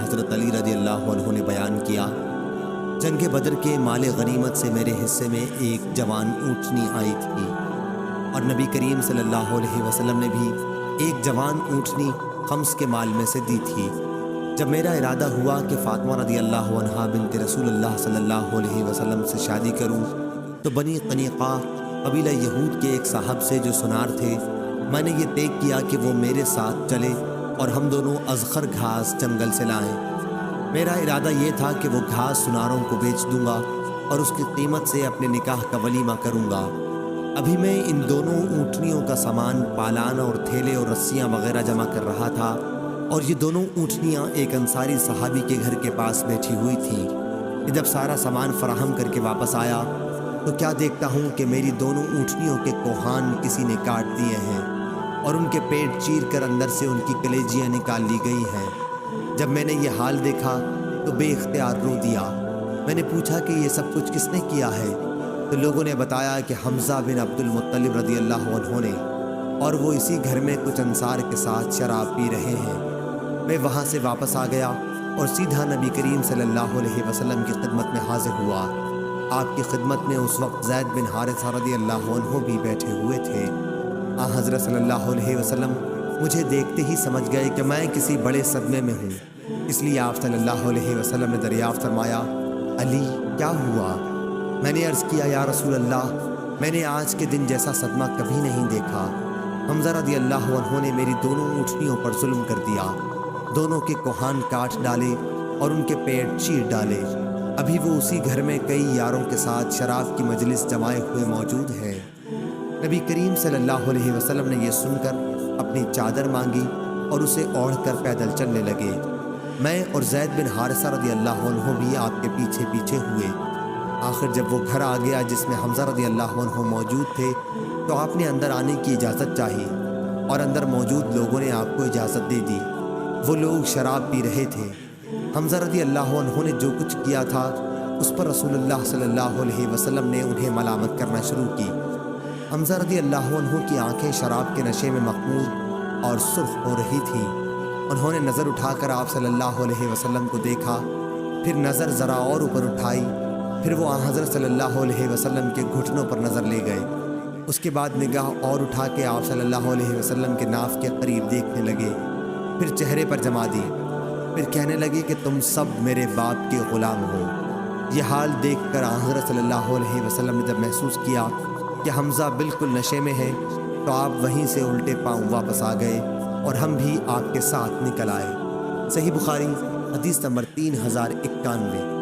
حضرت علی رضی اللہ عنہ نے بیان کیا، جنگ بدر کے مال غنیمت سے میرے حصے میں ایک جوان اونٹنی آئی تھی، اور نبی کریم صلی اللہ علیہ وسلم نے بھی ایک جوان اونٹنی خمس کے مال میں سے دی تھی۔ جب میرا ارادہ ہوا کہ فاطمہ رضی اللہ عنہا بنت رسول اللہ صلی اللہ علیہ وسلم سے شادی کروں، تو بنی قنیقہ قبیلہ یہود کے ایک صاحب سے جو سنار تھے، میں نے یہ طے کیا کہ وہ میرے ساتھ چلے اور ہم دونوں ازخر گھاس جنگل سے لائیں۔ میرا ارادہ یہ تھا کہ وہ گھاس سناروں کو بیچ دوں گا اور اس کی قیمت سے اپنے نکاح کا ولیمہ کروں گا۔ ابھی میں ان دونوں اونٹنیوں کا سامان، پالان اور تھیلے اور رسیاں وغیرہ جمع کر رہا تھا، اور یہ دونوں اونٹنیاں ایک انصاری صحابی کے گھر کے پاس بیٹھی ہوئی تھیں کہ جب سارا سامان فراہم کر کے واپس آیا تو کیا دیکھتا ہوں کہ میری دونوں اونٹنیوں کے کوہان کسی نے کاٹ دیے ہیں اور ان کے پیٹ چیر کر اندر سے ان کی کلیجیاں نکال لی گئی ہیں۔ جب میں نے یہ حال دیکھا تو بے اختیار رو دیا۔ میں نے پوچھا کہ یہ سب کچھ کس نے کیا ہے؟ تو لوگوں نے بتایا کہ حمزہ بن عبد المطلب رضی اللہ عنہ نے، اور وہ اسی گھر میں کچھ انصار کے ساتھ شراب پی رہے ہیں۔ میں وہاں سے واپس آ گیا اور سیدھا نبی کریم صلی اللہ علیہ وسلم کی خدمت میں حاضر ہوا۔ آپ کی خدمت میں اس وقت زید بن حارثہ رضی اللہ عنہ بھی بیٹھے ہوئے تھے۔ حضرت صلی اللہ علیہ وسلم مجھے دیکھتے ہی سمجھ گئے کہ میں کسی بڑے صدمے میں ہوں، اس لیے آپ صلی اللہ علیہ وسلم نے دریافت فرمایا، علی کیا ہوا؟ میں نے عرض کیا، یا رسول اللہ، میں نے آج کے دن جیسا صدمہ کبھی نہیں دیکھا۔ حمزہ رضی اللہ عنہ نے میری دونوں اونٹنیوں پر ظلم کر دیا، دونوں کے کوہان کاٹ ڈالے اور ان کے پیٹ چیر ڈالے۔ ابھی وہ اسی گھر میں کئی یاروں کے ساتھ شراب کی مجلس جمائے ہوئے موجود ہیں۔ نبی کریم صلی اللہ علیہ وسلم نے یہ سن کر اپنی چادر مانگی اور اسے اوڑھ کر پیدل چلنے لگے۔ میں اور زید بن حارثہ رضی اللہ عنہ بھی آپ کے پیچھے پیچھے ہوئے۔ آخر جب وہ گھر آ گیا جس میں حمزہ رضی اللہ عنہ موجود تھے تو آپ نے اندر آنے کی اجازت چاہی، اور اندر موجود لوگوں نے آپ کو اجازت دے دی۔ وہ لوگ شراب پی رہے تھے۔ حمزہ رضی اللہ عنہ نے جو کچھ کیا تھا اس پر رسول اللہ صلی اللہ علیہ وسلم نے انہیں ملامت کرنا شروع کی۔ حمزہ رضی اللہ عنہ کی آنکھیں شراب کے نشے میں مخمور اور سرخ ہو رہی تھیں۔ انہوں نے نظر اٹھا کر آپ صلی اللہ علیہ وسلم کو دیکھا، پھر نظر ذرا اور اوپر اٹھائی، پھر وہ حضرت صلی اللہ علیہ وسلم کے گھٹنوں پر نظر لے گئے۔ اس کے بعد نگاہ اور اٹھا کے آپ صلی اللہ علیہ وسلم کے ناف کے قریب دیکھنے لگے، پھر چہرے پر جما دی، پھر کہنے لگے کہ تم سب میرے باپ کے غلام ہو۔ یہ حال دیکھ کر حضرت صلی اللہ علیہ وسلم نے جب محسوس کیا کہ حمزہ بالکل نشے میں ہے تو آپ وہیں سے الٹے پاؤں واپس آ گئے اور ہم بھی آپ کے ساتھ نکل آئے۔ صحیح بخاری حدیث نمبر 3091۔